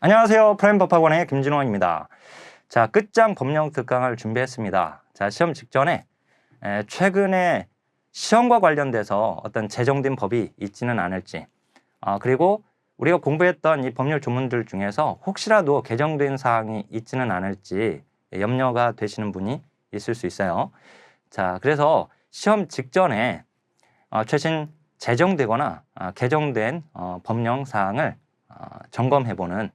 안녕하세요. 프라임법학원의 김진원입니다. 자, 끝장 법령 특강을 준비했습니다. 자, 시험 직전에 최근에 시험과 관련돼서 어떤 제정된 법이 있지는 않을지, 그리고 우리가 공부했던 이 법률 조문들 중에서 혹시라도 개정된 사항이 있지는 않을지 염려가 되시는 분이 있을 수 있어요. 자, 그래서 시험 직전에 최신 제정되거나 개정된 법령 사항을 점검해보는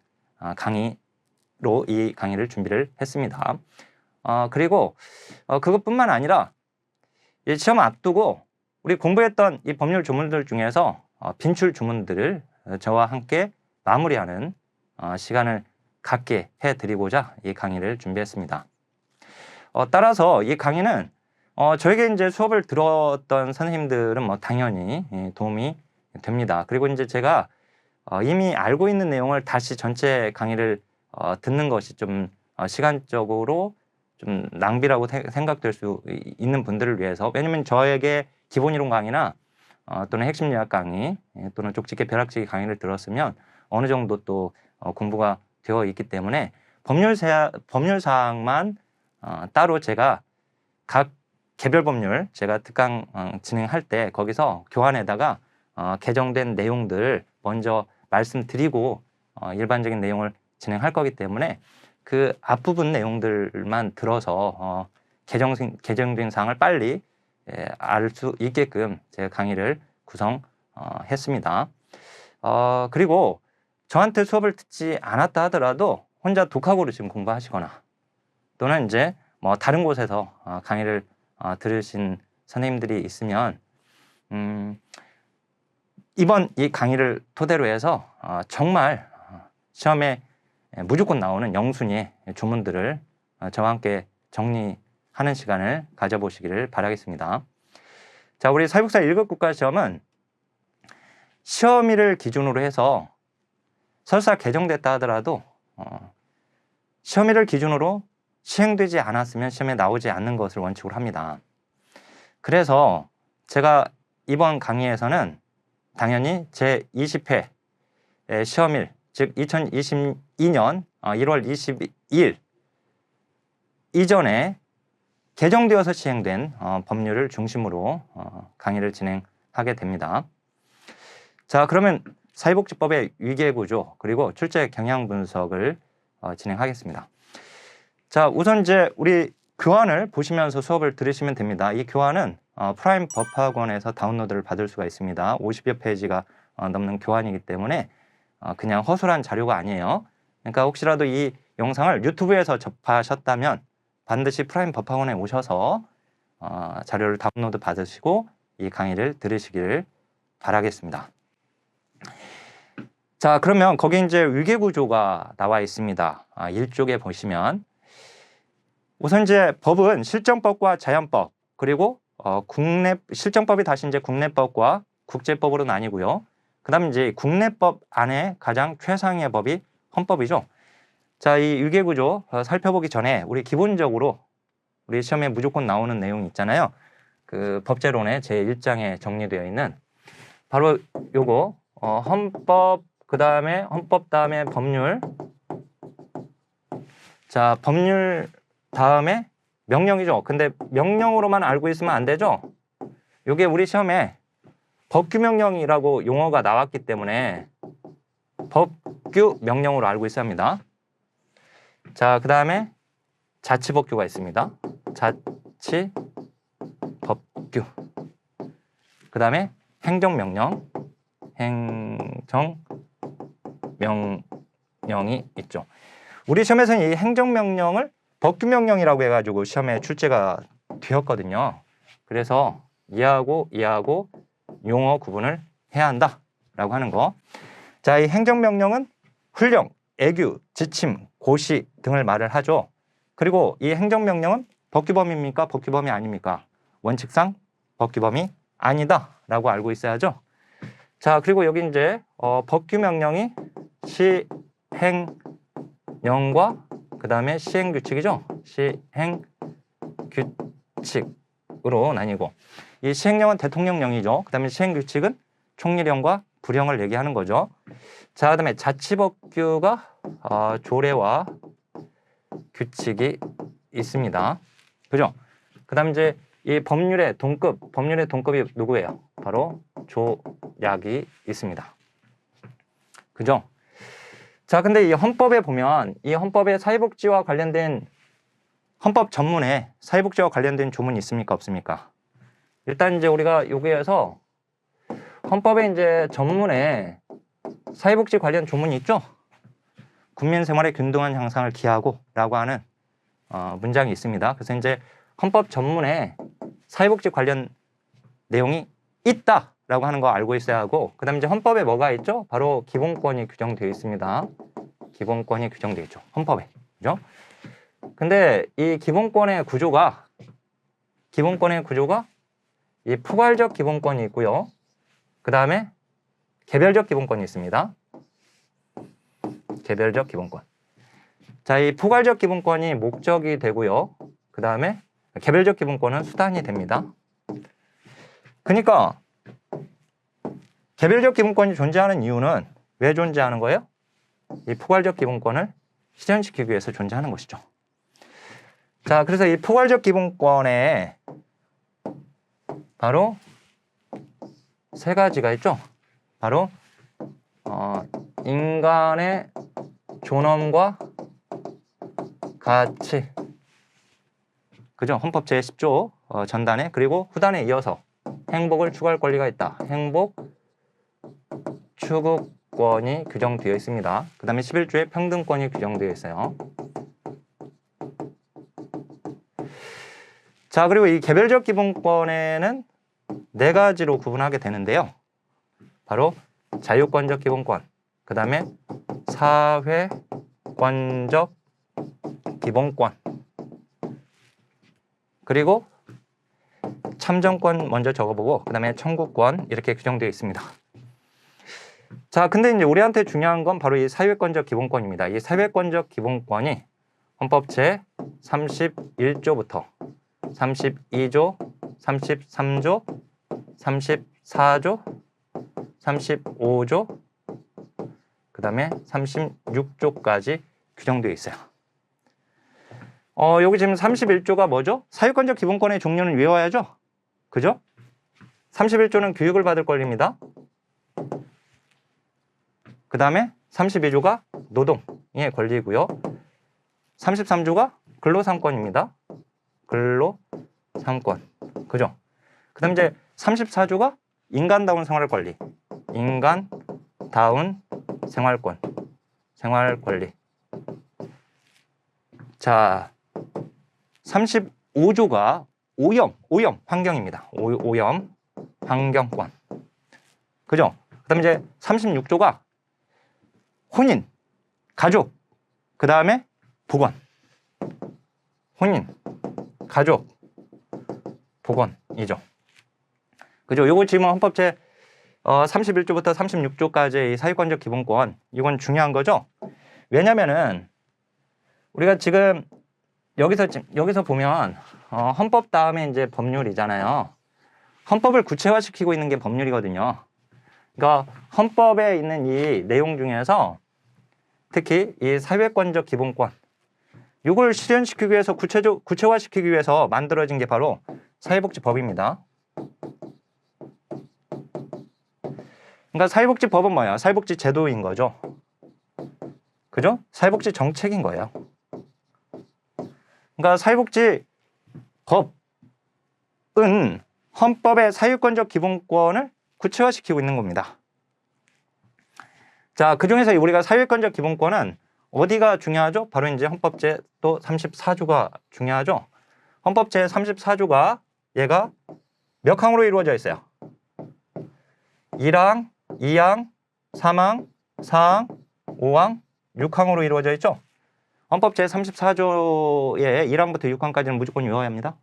강의로 이 강의를 준비를 했습니다. 그리고 그것뿐만 아니라 이 시험 앞두고 우리 공부했던 이 법률 조문들 중에서 빈출 조문들을 저와 함께 마무리하는 시간을 갖게 해드리고자 이 강의를 준비했습니다. 따라서 이 강의는 저에게 이제 수업을 들었던 선생님들은 뭐 당연히 도움이 됩니다. 그리고 이제 제가 이미 알고 있는 내용을 다시 전체 강의를 듣는 것이 좀 시간적으로 좀 낭비라고 생각될 수 있는 분들을 위해서, 왜냐면 저에게 기본이론 강의나 또는 핵심 요약 강의 또는 족집게 벼락치기 강의를 들었으면 어느 정도 또 공부가 되어 있기 때문에 법률 사항만 따로 제가 각 개별 법률 제가 특강 진행할 때 거기서 교환에다가 개정된 내용들을 먼저 말씀드리고 일반적인 내용을 진행할 거기 때문에 그 앞부분 내용들만 들어서 개정된 사항을 빨리 알 수 있게끔 제가 강의를 구성했습니다. 그리고 저한테 수업을 듣지 않았다 하더라도 혼자 독학으로 지금 공부하시거나 또는 이제 뭐 다른 곳에서 강의를 들으신 선생님들이 있으면 이번 이 강의를 토대로 해서 정말 시험에 무조건 나오는 영순위의 조문들을 저와 함께 정리하는 시간을 가져보시기를 바라겠습니다. 자, 우리 사회복사 1급 국가시험은 시험일을 기준으로 해서 설사 개정됐다 하더라도 시험일을 기준으로 시행되지 않았으면 시험에 나오지 않는 것을 원칙으로 합니다. 그래서 제가 이번 강의에서는 당연히 제20회 시험일, 즉 2022년 1월 22일 이전에 개정되어서 시행된 법률을 중심으로 강의를 진행하게 됩니다. 자, 그러면 사회복지법의 위계구조 그리고 출제 경향 분석을 진행하겠습니다. 자, 우선 이제 우리 교환을 보시면서 수업을 들으시면 됩니다. 이 교환은 프라임 법학원에서 다운로드를 받을 수가 있습니다. 50여 페이지가 넘는 교환이기 때문에 그냥 허술한 자료가 아니에요. 그러니까 혹시라도 이 영상을 유튜브에서 접하셨다면 반드시 프라임 법학원에 오셔서 자료를 다운로드 받으시고 이 강의를 들으시기를 바라겠습니다. 자, 그러면 거기 이제 위계구조가 나와 있습니다. 1쪽에 보시면 우선 이제 법은 실정법과 자연법 그리고 실정법이 다시 이제 국내법과 국제법으로 나뉘고요. 그다음에 이제 국내법 안에 가장 최상위의 법이 헌법이죠. 자, 이 위계구조 살펴보기 전에 우리 기본적으로 우리 시험에 무조건 나오는 내용 있잖아요. 그 법제론의 제1장에 정리되어 있는 바로 요거 헌법 그다음에 헌법 다음에 법률. 자, 법률 다음에 명령이죠. 근데 명령으로만 알고 있으면 안 되죠. 요게 우리 시험에 법규명령이라고 용어가 나왔기 때문에 법규명령으로 알고 있어야 합니다. 자, 그 다음에 자치법규가 있습니다. 자치법규. 그 다음에 행정명령. 행정명령이 있죠. 우리 시험에서는 이 행정명령을 법규명령이라고 해가지고 시험에 출제가 되었거든요. 그래서 이하고 용어 구분을 해야 한다라고 하는 거. 자, 이 행정명령은 훈령, 애규, 지침, 고시 등을 말을 하죠. 그리고 이 행정명령은 법규범입니까? 법규범이 아닙니까? 원칙상 법규범이 아니다라고 알고 있어야죠. 자, 그리고 여기 이제 법규명령이 시행령과 그 다음에 시행규칙이죠. 시행규칙으로 나뉘고 이 시행령은 대통령령이죠. 그 다음에 시행규칙은 총리령과 부령을 얘기하는 거죠. 자, 그 다음에 자치법규가 조례와 규칙이 있습니다. 그죠? 그다음 이제 이 법률의 동급이 누구예요? 바로 조약이 있습니다. 그죠? 자, 근데 이 헌법에 보면 이 헌법에 사회복지와 관련된 헌법 전문에 사회복지와 관련된 조문이 있습니까? 없습니까? 일단 이제 우리가 여기에서 헌법에 이제 전문에 사회복지 관련 조문이 있죠? 국민 생활의 균등한 향상을 기하고 라고 하는 문장이 있습니다. 그래서 이제 헌법 전문에 사회복지 관련 내용이 있다라고 하는 거 알고 있어야 하고, 그 다음에 이제 헌법에 뭐가 있죠? 바로 기본권이 규정되어 있습니다. 기본권이 규정되어 있죠. 헌법에. 그죠? 근데 이 기본권의 구조가 이 포괄적 기본권이 있고요. 그 다음에 개별적 기본권이 있습니다. 개별적 기본권. 자, 이 포괄적 기본권이 목적이 되고요. 그 다음에 개별적 기본권은 수단이 됩니다. 그러니까 개별적 기본권이 존재하는 이유는 왜 존재하는 거예요? 이 포괄적 기본권을 실현시키기 위해서 존재하는 것이죠. 자, 그래서 이 포괄적 기본권에 바로 세 가지가 있죠. 바로 인간의 존엄과 가치, 그죠? 헌법 제10조 전단에, 그리고 후단에 이어서 행복을 추구할 권리가 있다. 행복 추구권이 규정되어 있습니다. 그 다음에 11조에 평등권이 규정되어 있어요. 자, 그리고 이 개별적 기본권에는 네 가지로 구분하게 되는데요. 바로 자유권적 기본권, 그 다음에 사회권적 기본권, 그리고 참정권 먼저 적어보고 그 다음에 청구권, 이렇게 규정되어 있습니다. 자, 근데 이제 우리한테 중요한 건 바로 이 사회권적 기본권입니다. 이 사회권적 기본권이 헌법 제 31조부터 32조, 33조, 34조, 35조, 그 다음에 36조까지 규정되어 있어요. 여기 지금 31조가 뭐죠? 사회권적 기본권의 종류는 외워야죠? 그죠? 31조는 교육을 받을 권리입니다. 그 다음에 32조가 노동의 권리고요. 33조가 근로상권입니다. 근로상권. 그죠? 그 다음에 이제 34조가 인간다운 생활 권리. 인간다운 생활권. 생활 권리. 자, 35조가 오염 환경입니다. 오염 환경권. 그죠? 그 다음에 이제 36조가 혼인, 가족, 그 다음에 보건. 혼인, 가족, 보건이죠. 그죠? 요거 지금 헌법 제 31조부터 36조까지의 이 사회권적 기본권, 이건 중요한 거죠. 왜냐면은 우리가 지금 여기서 보면 헌법 다음에 이제 법률이잖아요. 헌법을 구체화시키고 있는 게 법률이거든요. 그러니까 헌법에 있는 이 내용 중에서 특히 이 사회권적 기본권, 이걸 실현시키기 위해서 구체화시키기 위해서 만들어진 게 바로 사회복지법입니다. 그러니까 사회복지법은 뭐야? 사회복지 제도인 거죠. 그죠? 사회복지 정책인 거예요. 그러니까 사회복지법은 헌법의 사회권적 기본권을 구체화시키고 있는 겁니다. 자, 그중에서 우리가 사회권적 기본권은 어디가 중요하죠? 바로 이제 헌법 제 또 34조가 중요하죠. 헌법 제 34조가 얘가 몇 항으로 이루어져 있어요? 1항, 2항, 3항, 4항, 5항, 6항으로 이루어져 있죠. 헌법 제 34조의 1항부터 6항까지는 무조건 외워야 합니다.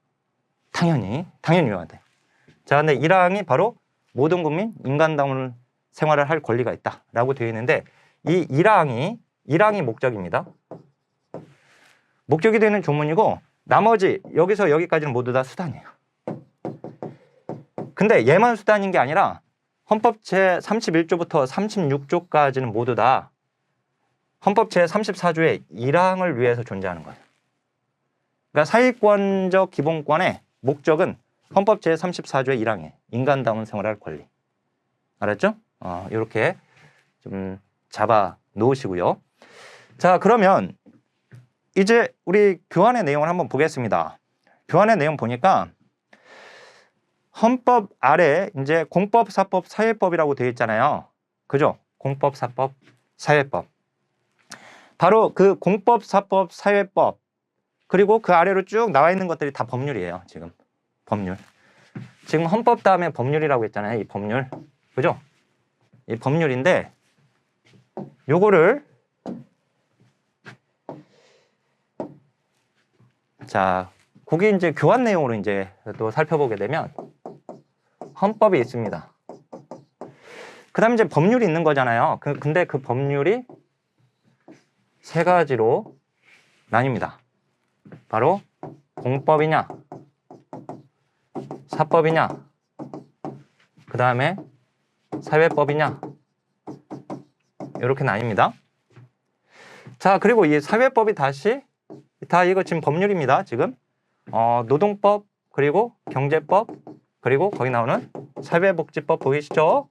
당연히 외워야 돼요. 자, 근데 1항이 바로 모든 국민 인간다운 생활을 할 권리가 있다라고 되어 있는데, 이 1항이 목적입니다. 목적이 되는 조문이고, 나머지 여기서 여기까지는 모두 다 수단이에요. 근데 얘만 수단인 게 아니라 헌법 제 31조부터 36조까지는 모두 다 헌법 제34조의 1항을 위해서 존재하는 거예요. 그러니까 사회권적 기본권의 목적은 헌법 제34조의 1항에 인간다운 생활할 권리. 알았죠? 이렇게 좀 잡아 놓으시고요. 자, 그러면 이제 우리 교환의 내용을 한번 보겠습니다. 교환의 내용 보니까 헌법 아래 이제 공법, 사법, 사회법이라고 되어 있잖아요. 그죠? 공법, 사법, 사회법. 바로 그 공법, 사법, 사회법 그리고 그 아래로 쭉 나와 있는 것들이 다 법률이에요. 지금 법률. 지금 헌법 다음에 법률이라고 했잖아요. 이 법률. 그죠? 이 법률인데 요거를 자, 거기 이제 교환 내용으로 이제 또 살펴보게 되면 헌법이 있습니다. 그다음에 이제 법률이 있는 거잖아요. 근데 그 법률이 세 가지로 나뉩니다. 바로 공법이냐, 사법이냐, 그 다음에 사회법이냐, 이렇게 나뉩니다. 자, 그리고 이 사회법이 다시 다 이거 지금 법률입니다. 지금 노동법, 그리고 경제법, 그리고 거기 나오는 사회복지법 보이시죠?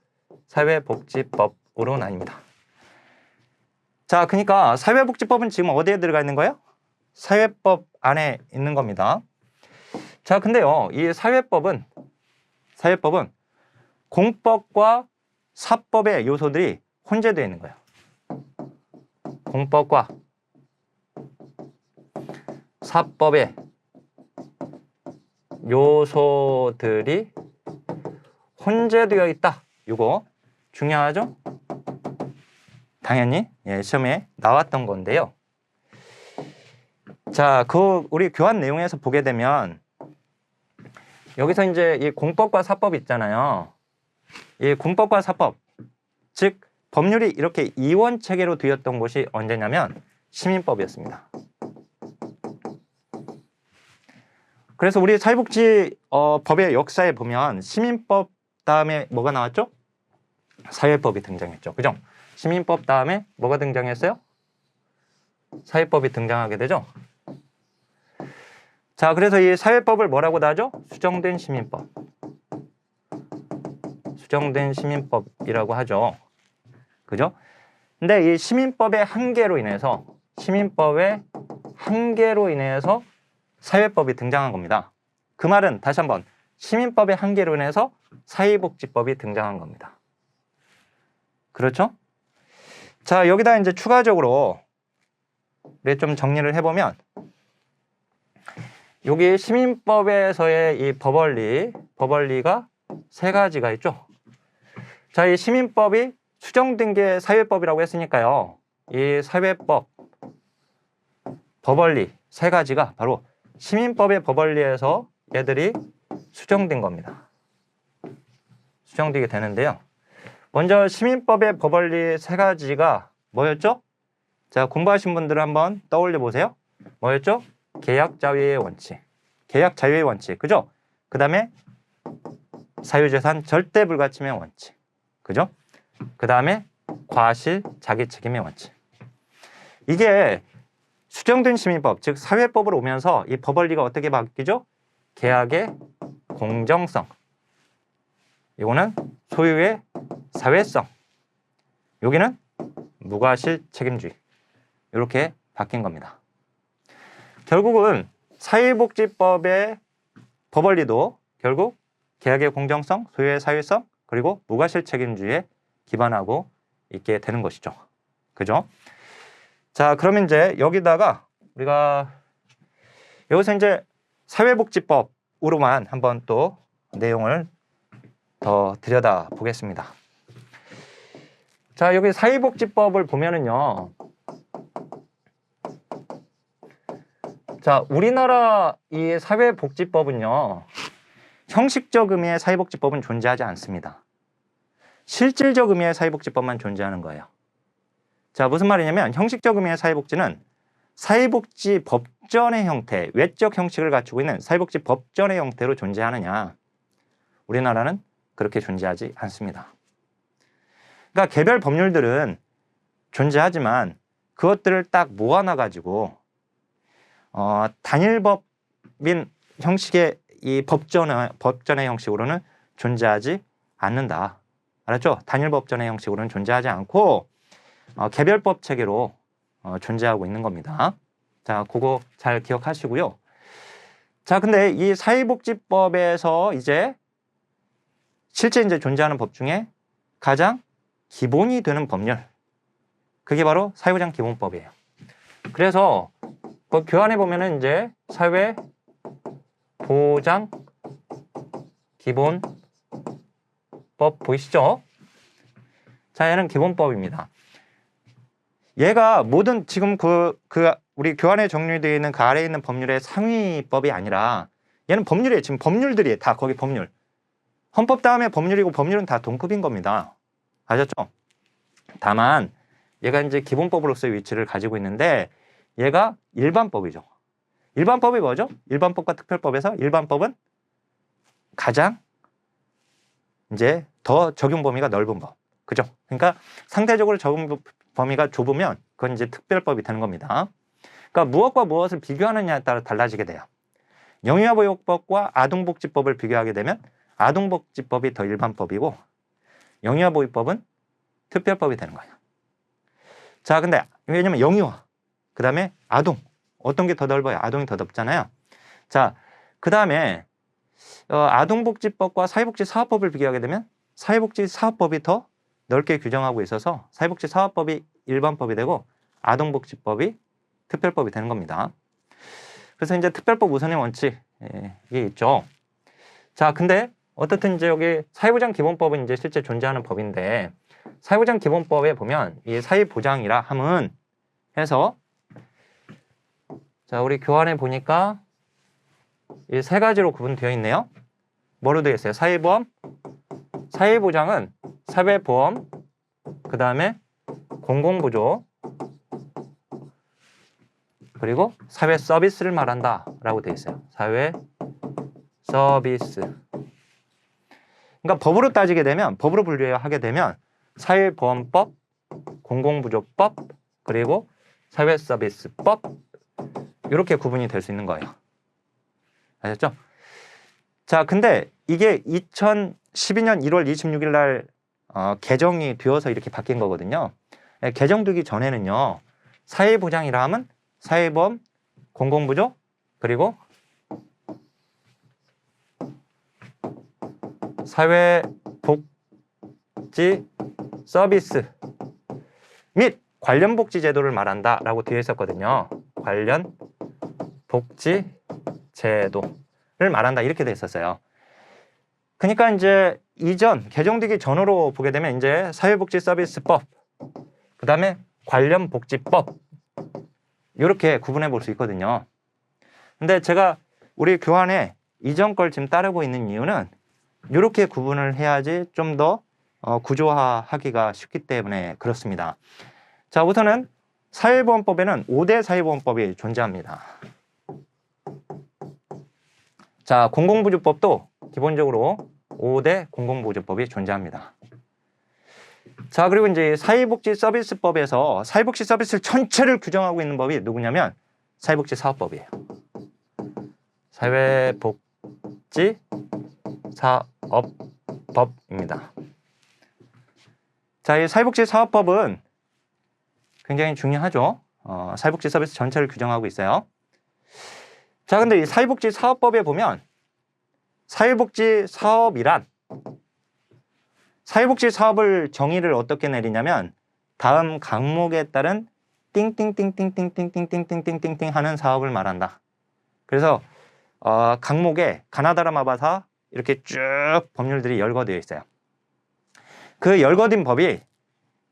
사회복지법으로 나뉩니다. 자, 그러니까 사회복지법은 지금 어디에 들어가 있는 거예요? 사회법 안에 있는 겁니다. 자, 근데요, 이 사회법은 공법과 사법의 요소들이 혼재되어 있는 거예요. 공법과 사법의 요소들이 혼재되어 있다. 이거 중요하죠? 당연히 시험에 나왔던 건데요. 자, 우리 교환 내용에서 보게 되면 여기서 이제 이 공법과 사법 있잖아요. 이 공법과 사법, 즉 법률이 이렇게 이원 체계로 되었던 곳이 언제냐면 시민법이었습니다. 그래서 우리 사회복지 법의 역사에 보면 시민법 다음에 뭐가 나왔죠? 사회법이 등장했죠. 그죠? 시민법 다음에 뭐가 등장했어요? 사회법이 등장하게 되죠. 자, 그래서 이 사회법을 뭐라고도 하죠? 수정된 시민법. 수정된 시민법이라고 하죠. 그죠? 근데 이 시민법의 한계로 인해서 사회법이 등장한 겁니다. 그 말은 다시 한번 시민법의 한계로 인해서 사회복지법이 등장한 겁니다. 그렇죠? 자, 여기다 이제 추가적으로 우리 좀 정리를 해보면 여기 시민법에서의 이 법원리가 세 가지가 있죠. 자, 이 시민법이 수정된 게 사회법이라고 했으니까요. 이 사회법, 법원리 세 가지가 바로 시민법의 법원리에서 얘들이 수정된 겁니다. 수정되게 되는데요. 먼저 시민법의 법원리 세 가지가 뭐였죠? 자, 공부하신 분들은 한번 떠올려 보세요. 뭐였죠? 계약 자유의 원칙. 그죠? 그 다음에 사유재산 절대 불가침의 원칙. 그죠? 그 다음에 과실 자기 책임의 원칙. 이게 수정된 시민법, 즉 사회법으로 오면서 이 법원리가 어떻게 바뀌죠? 계약의 공정성. 이거는 소유의 사회성. 여기는 무과실 책임주의. 이렇게 바뀐 겁니다. 결국은 사회복지법의 법원리도 결국 계약의 공정성, 소유의 사회성, 그리고 무과실 책임주의에 기반하고 있게 되는 것이죠. 그죠? 자, 그러면 이제 여기다가 우리가 여기서 이제 사회복지법으로만 한번 또 내용을 더 들여다 보겠습니다. 자, 여기 사회복지법을 보면은요. 자, 우리나라 이 사회복지법은요. 형식적 의미의 사회복지법은 존재하지 않습니다. 실질적 의미의 사회복지법만 존재하는 거예요. 자, 무슨 말이냐면 형식적 의미의 사회복지는 사회복지 법전의 형태, 외적 형식을 갖추고 있는 사회복지 법전의 형태로 존재하느냐. 우리나라는 그렇게 존재하지 않습니다. 그러니까 개별 법률들은 존재하지만 그것들을 딱 모아놔 가지고 단일법인 형식의 이 법전의 형식으로는 존재하지 않는다. 알았죠? 단일법전의 형식으로는 존재하지 않고 개별법 체계로 존재하고 있는 겁니다. 자, 그거 잘 기억하시고요. 자, 근데 이 사회복지법에서 이제 실제 이제 존재하는 법 중에 가장 기본이 되는 법률, 그게 바로 사회보장 기본법이에요. 그래서 그 교환에 보면은 이제 사회보장 기본법 보이시죠? 자, 얘는 기본법입니다. 얘가 모든 지금 우리 교환에 정리되어 있는 그 아래에 있는 법률의 상위법이 아니라 얘는 법률이에요. 지금 법률들이 다 거기 법률. 헌법 다음에 법률이고 법률은 다 동급인 겁니다. 아셨죠? 다만 얘가 이제 기본법으로서의 위치를 가지고 있는데 얘가 일반법이죠. 일반법이 뭐죠? 일반법과 특별법에서 일반법은 가장 이제 더 적용 범위가 넓은 법. 그죠? 그러니까 상대적으로 적용 범위가 좁으면 그건 이제 특별법이 되는 겁니다. 그러니까 무엇과 무엇을 비교하느냐에 따라 달라지게 돼요. 영유아보육법과 아동복지법을 비교하게 되면 아동복지법이 더 일반법이고 영유아보육법은 특별법이 되는 거예요. 자, 근데 왜냐면 영유아, 그 다음에 아동, 어떤 게 더 넓어요? 아동이 더 넓잖아요. 자, 그 다음에 아동복지법과 사회복지사업법을 비교하게 되면 사회복지사업법이 더 넓게 규정하고 있어서 사회복지사업법이 일반법이 되고 아동복지법이 특별법이 되는 겁니다. 그래서 이제 특별법 우선의 원칙 이게 있죠. 자, 근데 어떻든 이제 여기 사회보장 기본법은 이제 실제 존재하는 법인데 사회보장 기본법에 보면 이 사회보장이라 함은 해서 자, 우리 교환에 보니까 이 세 가지로 구분되어 있네요. 뭐로 되어 있어요? 사회보험, 사회보장은 사회보험, 그 다음에 공공부조, 그리고 사회 서비스를 말한다 라고 되어 있어요. 사회 서비스. 그러니까 법으로 따지게 되면, 법으로 분류하게 되면 사회보험법, 공공부조법, 그리고 사회서비스법 이렇게 구분이 될 수 있는 거예요. 아셨죠? 자, 근데 이게 2012년 1월 26일 날 개정이 되어서 이렇게 바뀐 거거든요. 개정되기 전에는요. 사회보장이라 하면 사회보험, 공공부조, 그리고 사회복지 서비스 및 관련 복지 제도를 말한다 라고 되어 있었거든요. 관련 복지 제도를 말한다 이렇게 되어 있었어요. 그러니까 이제 이전 개정되기 전으로 보게 되면 이제 사회복지 서비스법, 그 다음에 관련 복지법 이렇게 구분해 볼 수 있거든요. 근데 제가 우리 교환에 이전 걸 지금 따르고 있는 이유는 이렇게 구분을 해야지 좀 더 구조화하기가 쉽기 때문에 그렇습니다. 자, 우선은 사회보험법에는 5대 사회보험법이 존재합니다. 자, 공공부조법도 기본적으로 5대 공공부조법이 존재합니다. 자, 그리고 이제 사회복지서비스법에서 사회복지 서비스 전체를 규정하고 있는 법이 누구냐면 사회복지사업법이에요. 사회복지사업법입니다. 자, 이 사회복지사업법은 굉장히 중요하죠. 사회복지 서비스 전체를 규정하고 있어요. 자, 근데 이 사회복지사업법에 보면 사회복지사업이란 사회복지사업을 정의를 어떻게 내리냐면 다음 항목에 따른 띵띵띵띵띵띵띵띵띵띵띵 하는 사업을 말한다. 그래서 항목에 가나다라 마바사 이렇게 쭉 법률들이 열거되어 있어요. 그 열거된 법이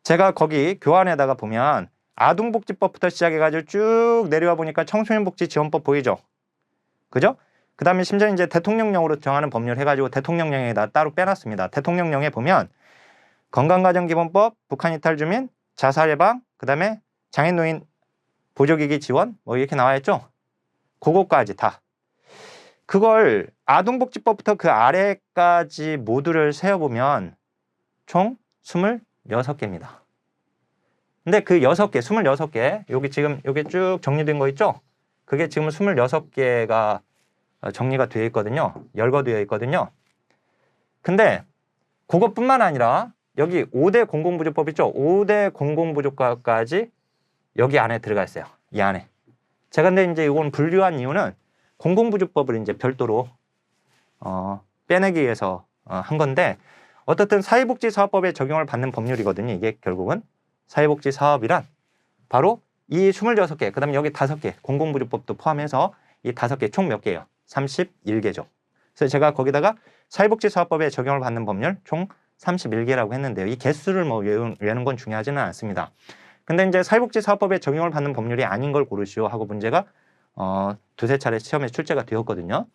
제가 거기 교환에다가 보면 아동복지법부터 시작해가지고 쭉 내려와 보니까 청소년복지지원법 보이죠? 그죠? 그 다음에 심지어 이제 대통령령으로 정하는 법률 해가지고 대통령령에다 따로 빼놨습니다. 대통령령에 보면 건강가정기본법, 북한이탈주민, 자살예방, 그 다음에 장애노인 보조기기 지원 뭐 이렇게 나와 있죠? 그거까지 다. 그걸 아동복지법부터 그 아래까지 모두를 세어보면 총 26개입니다. 근데 그 6개, 26개, 여기 지금 여기 쭉 정리된 거 있죠? 그게 지금 26개가 정리가 되어 있거든요. 열거되어 있거든요. 근데 그것뿐만 아니라 여기 5대 공공부조법 있죠? 5대 공공부조법까지 여기 안에 들어가 있어요. 이 안에. 제가 근데 이제 이건 분류한 이유는 공공부조법을 이제 별도로 빼내기 위해서 한 건데, 어떻든 사회복지사업법에 적용을 받는 법률이거든요. 이게 결국은 사회복지사업이란 바로 이 26개, 그 다음에 여기 5개, 공공부조법도 포함해서 이 5개 총 몇 개예요? 31개죠. 그래서 제가 거기다가 사회복지사업법에 적용을 받는 법률 총 31개라고 했는데요. 이 개수를 뭐 외우는 건 중요하지는 않습니다. 근데 이제 사회복지사업법에 적용을 받는 법률이 아닌 걸 고르시오 하고 문제가 두세 차례 시험에 출제가 되었거든요.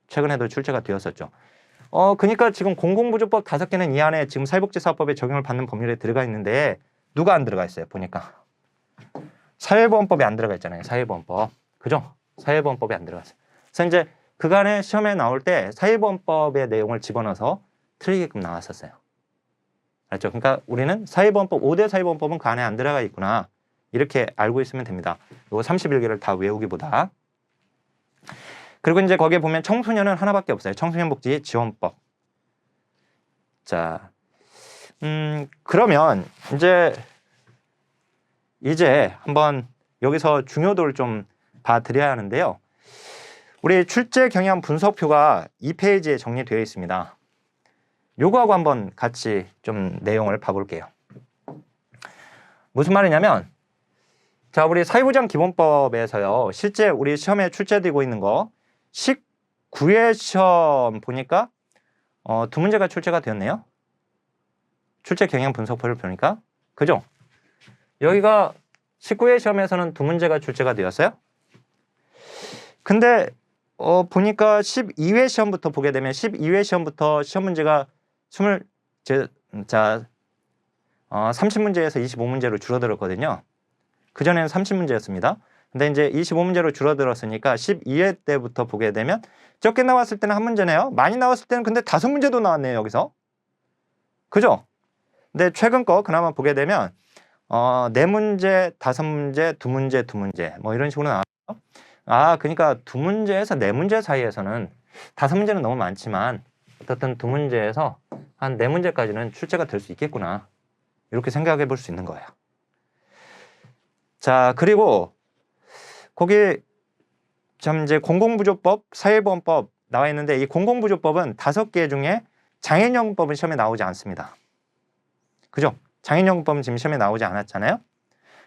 최근에도 출제가 되었었죠. 그러니까 지금 공공부조법 5개는 이 안에 지금 사회복지사업법에 적용을 받는 법률에 들어가 있는데 누가 안 들어가 있어요? 보니까 사회보험법에 안 들어가 있잖아요. 사회보험법. 그죠? 사회보험법에 안 들어갔어요. 그래서 이제 그간에 시험에 나올 때 사회보험법의 내용을 집어넣어서 틀리게끔 나왔었어요. 알죠? 그러니까 우리는 사회보험법, 5대 사회보험법은 그 안에 안 들어가 있구나. 이렇게 알고 있으면 됩니다. 이거 31개를 다 외우기보다. 그리고 이제 거기에 보면 청소년은 하나밖에 없어요. 청소년복지지원법. 자, 그러면 이제 한번 여기서 중요도를 좀 봐드려야 하는데요. 우리 출제 경향 분석표가 2페이지에 정리되어 있습니다. 요거하고 한번 같이 좀 내용을 봐볼게요. 무슨 말이냐면, 자, 우리 사회보장 기본법에서요, 실제 우리 시험에 출제되고 있는 거 19회 시험 보니까 두 문제가 출제가 되었네요. 출제 경향 분석표를 보니까. 그죠? 여기가 19회 시험에서는 두 문제가 출제가 되었어요. 근데 보니까 12회 시험부터 보게 되면 12회 시험부터 시험 문제가 30문제에서 25문제로 줄어들었거든요. 그전에는 30문제였습니다. 근데 이제 25문제로 줄어들었으니까 12회 때부터 보게 되면 적게 나왔을 때는 한 문제네요. 많이 나왔을 때는 근데 5문제도 나왔네요. 여기서. 그죠? 근데 최근 거 그나마 보게 되면 4문제, 5문제, 2문제, 2문제 뭐 이런 식으로 나와요. 그러니까 2문제에서 4문제 사이에서는 5문제는 너무 많지만 어떻든 2문제에서 한 4문제까지는 출제가 될 수 있겠구나. 이렇게 생각해 볼 수 있는 거예요. 자, 그리고 거기 참 이제 공공부조법, 사회보험법 나와 있는데 이 공공부조법은 5개 중에 장애인연금법은 시험에 나오지 않습니다. 그죠? 장애인연금법은 지금 시험에 나오지 않았잖아요.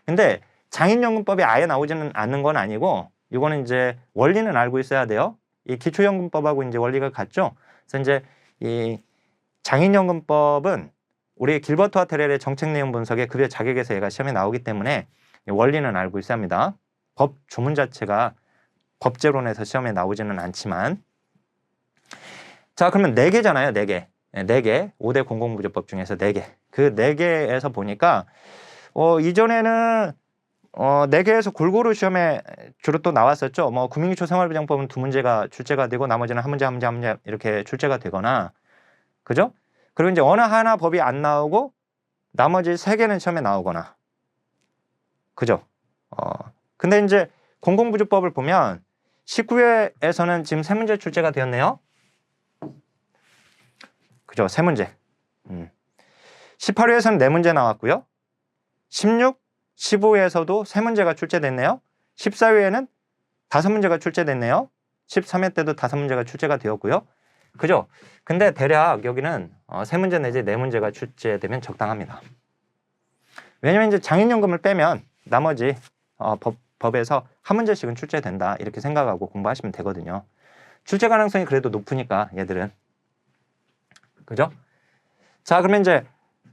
근데 장애인연금법이 아예 나오지는 않는 건 아니고 이거는 이제 원리는 알고 있어야 돼요. 이 기초연금법하고 이제 원리가 같죠. 그래서 이제 이 장애인연금법은 우리 길버트와 테렐의 정책 내용 분석의 급여 자격에서 얘가 시험에 나오기 때문에 원리는 알고 있어야 합니다. 법 조문 자체가 법제론에서 시험에 나오지는 않지만. 자, 그러면 4개잖아요. 4개. 4개. 5대 공공부조법 중에서 4개. 그 4개에서 보니까 이전에는 4개에서 골고루 시험에 주로 또 나왔었죠. 뭐 국민기초 생활보장법은 2문제가 출제가 되고 나머지는 한 문제 이렇게 출제가 되거나. 그죠? 그리고 이제 어느 하나 법이 안 나오고 나머지 3개는 시험에 나오거나. 그죠? 근데 이제 공공부조법을 보면 19회에서는 지금 3문제 출제가 되었네요. 그죠? 3문제. 18회에서는 4문제 나왔고요. 16, 15회에서도 3문제가 출제됐네요. 14회에는 5문제가 출제됐네요. 13회 때도 5문제가 출제가 되었고요. 그죠? 근데 대략 여기는 3문제 내지 4문제가 출제되면 적당합니다. 왜냐면 이제 장애인연금을 빼면 나머지 법에서 한 문제씩은 출제된다 이렇게 생각하고 공부하시면 되거든요. 출제 가능성이 그래도 높으니까 얘들은. 그죠? 자, 그러면 이제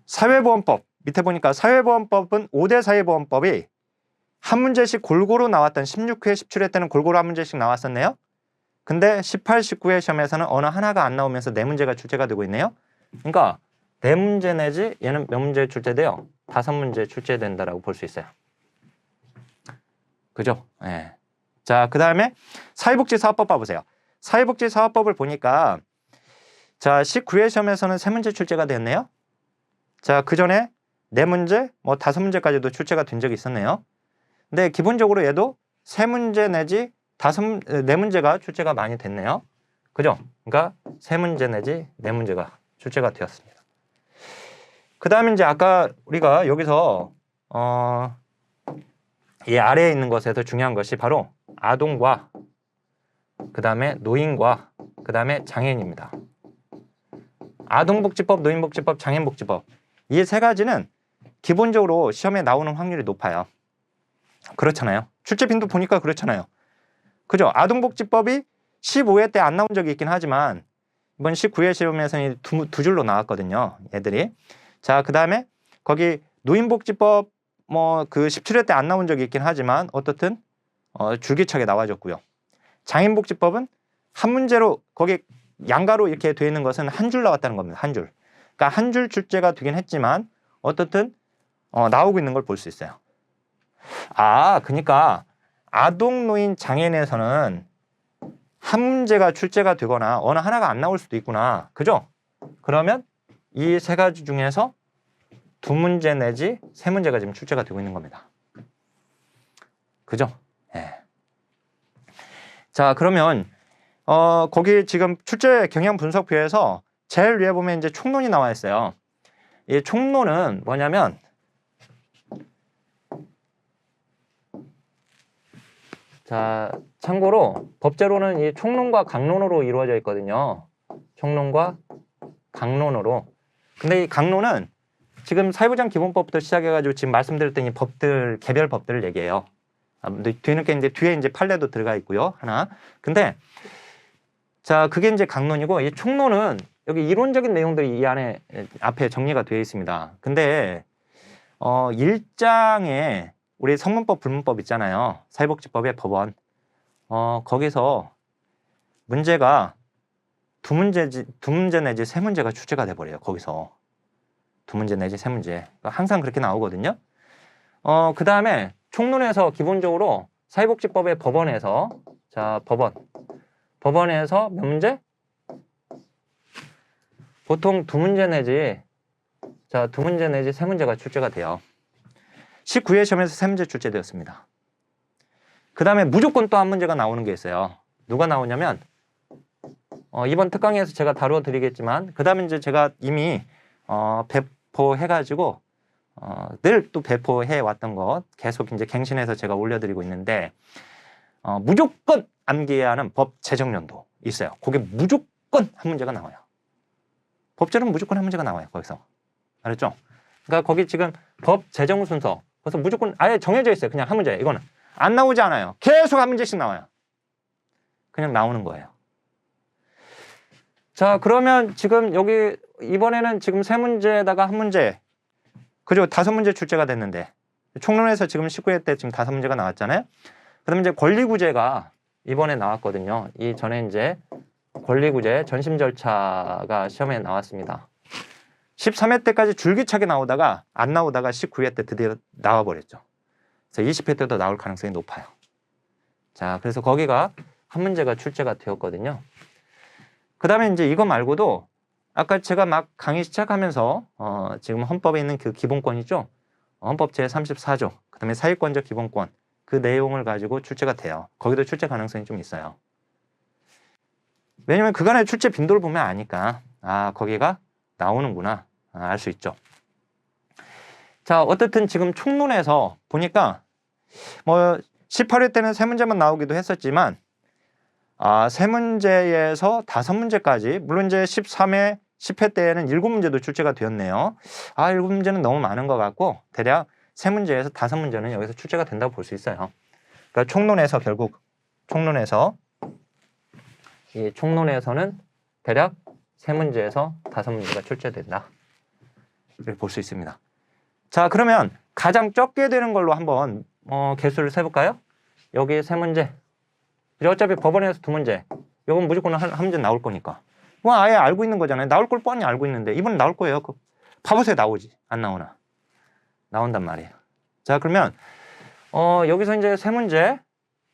사회보험법 밑에 보니까 사회보험법은 5대 사회보험법이 한 문제씩 골고루 나왔던 16회, 17회 때는 골고루 한 문제씩 나왔었네요. 근데 18, 19회 시험에서는 어느 하나가 안 나오면서 4문제가 출제가 되고 있네요. 그러니까 4문제 내지 얘는 몇 문제 출제돼요? 5문제 출제된다라고 볼 수 있어요. 그죠? 예. 자, 그 다음에 사회복지사업법 봐보세요. 사회복지사업법을 보니까 자, 19회 시험에서는 3문제 출제가 됐네요. 자, 그 전에 4문제, 뭐 5문제까지도 출제가 된 적이 있었네요. 근데 기본적으로 얘도 3문제 내지 4문제가 출제가 많이 됐네요. 그죠? 그러니까 3문제 내지 4문제가 출제가 되었습니다. 그 다음에 이제 아까 우리가 여기서 이 아래에 있는 것에서 중요한 것이 바로 아동과 그 다음에 노인과 그 다음에 장애인입니다. 아동복지법, 노인복지법, 장애인복지법 이 3가지는 기본적으로 시험에 나오는 확률이 높아요. 그렇잖아요. 출제 빈도 보니까 그렇잖아요. 그죠? 아동복지법이 15회 때 안 나온 적이 있긴 하지만 이번 19회 시험에서는 두 줄로 나왔거든요. 애들이. 자, 그 다음에 거기 노인복지법 뭐 그 17회 때 안 나온 적이 있긴 하지만 어떻든 줄기차게 나와줬고요. 장애인복지법은 한 문제로 거기 양가로 이렇게 되어 있는 것은 한 줄 나왔다는 겁니다. 한 줄. 그러니까 한 줄 출제가 되긴 했지만 어떻든 나오고 있는 걸 볼 수 있어요. 아, 그러니까 아동, 노인, 장애인에서는 한 문제가 출제가 되거나 어느 하나가 안 나올 수도 있구나. 그죠? 그러면 이 3가지 중에서 2문제 내지 3문제가 지금 출제가 되고 있는 겁니다. 그죠? 예. 자, 그러면 거기 지금 출제 경향 분석표에서 제일 위에 보면 이제 총론이 나와 있어요. 이 총론은 뭐냐면 자, 참고로 법제로는 이 총론과 강론으로 이루어져 있거든요. 총론과 강론으로. 근데 이 강론은 지금 사회보장 기본법부터 시작해가지고 지금 말씀드렸던 이 법들, 개별 법들을 얘기해요. 뒤늦게 뒤에 이제 판례도 들어가 있고요. 하나. 근데 자, 그게 이제 강론이고 이 총론은 여기 이론적인 내용들이 이 안에 앞에 정리가 되어 있습니다. 근데 1장에 우리 성문법, 불문법 있잖아요. 사회복지법의 법원. 거기서 문제가 2문제 내지 3문제가 출제가 돼버려요. 거기서 2문제 내지 3문제. 그러니까 항상 그렇게 나오거든요. 그 다음에 총론에서 기본적으로 사회복지법의 법원에서 자, 법원에서 몇 문제? 보통 2문제 내지 자, 2문제 내지 3문제가 출제가 돼요. 19회 시험에서 3문제 출제되었습니다. 그 다음에 무조건 또 한 문제가 나오는 게 있어요. 누가 나오냐면 이번 특강에서 제가 다뤄드리겠지만 그 다음에 이제 제가 이미 배포해가지고 늘 또 배포해 왔던 것 계속 이제 갱신해서 제가 올려드리고 있는데 무조건 암기해야 하는 법 제정연도 있어요. 거기 무조건 한 문제가 나와요. 법제는 무조건 한 문제가 나와요. 거기서 알았죠? 그러니까 거기 지금 법 제정 순서 그래서 무조건 아예 정해져 있어요. 그냥 한 문제. 이거는 안 나오지 않아요. 계속 한 문제씩 나와요. 그냥 나오는 거예요. 자, 그러면 지금 여기 이번에는 지금 3문제에다가 한 문제 그리고 5문제 출제가 됐는데 총론에서 지금 19회 때 지금 5문제가 나왔잖아요. 그다음에 이제 권리구제가 이번에 나왔거든요. 이 전에 이제 권리구제 전심 절차가 시험에 나왔습니다. 13회 때까지 줄기차게 나오다가 안 나오다가 19회 때 드디어 나와버렸죠. 그래서 20회 때도 나올 가능성이 높아요. 자, 그래서 거기가 한 문제가 출제가 되었거든요. 그 다음에 이제 이거 말고도 아까 제가 막 강의 시작하면서 지금 헌법에 있는 그 기본권 있죠? 헌법 제34조, 그 다음에 사회권적 기본권 그 내용을 가지고 출제가 돼요. 거기도 출제 가능성이 좀 있어요. 왜냐면 그간의 출제 빈도를 보면 아니까 거기가 나오는구나 알 수 있죠. 자, 어쨌든 지금 총론에서 보니까 뭐 18회 때는 3문제만 나오기도 했었지만 3문제에서 5문제까지 물론 이제 13회 10회 때에는 7문제도 출제가 되었네요. 7문제는 너무 많은 것 같고 대략 3문제에서 5문제는 여기서 출제가 된다고 볼 수 있어요. 그러니까 총론에서 결국 이 총론에서는 대략 3문제에서 5문제가 출제된다. 이렇게 볼 수 있습니다. 자, 그러면 가장 적게 되는 걸로 한번 개수를 세볼까요? 여기 3문제. 어차피 법원에서 2문제. 이건 무조건 한 문제 나올 거니까. 뭐 아예 알고 있는 거잖아요. 나올 걸 뻔히 알고 있는데 이번엔 나올 거예요. 봐보세요. 나오지. 안 나오나. 나온단 말이에요. 자, 그러면 여기서 이제 3문제.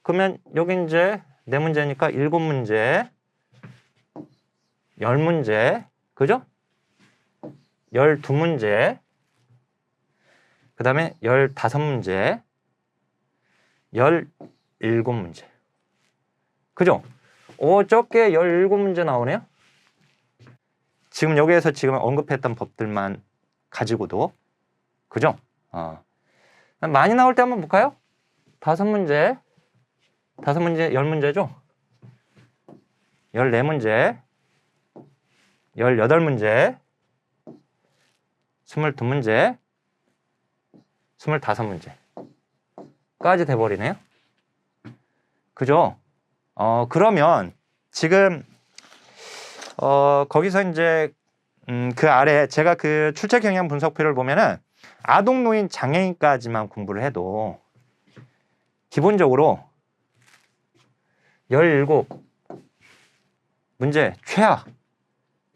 그러면 여기 이제 4문제니까 7문제. 10문제. 그죠? 12문제. 그 다음에 15문제, 17문제. 그죠? 적게 17문제 나오네요. 지금 여기에서 지금 언급했던 법들만 가지고도. 그죠? 많이 나올 때 한번 볼까요? 5문제, 10문제죠? 14문제, 18문제, 22문제, 25문제까지 돼버리네요. 그죠? 그러면 지금 거기서 이제 그 아래 제가 그 출제 경향 분석표를 보면은 아동, 노인, 장애인까지만 공부를 해도 기본적으로 17문제 최하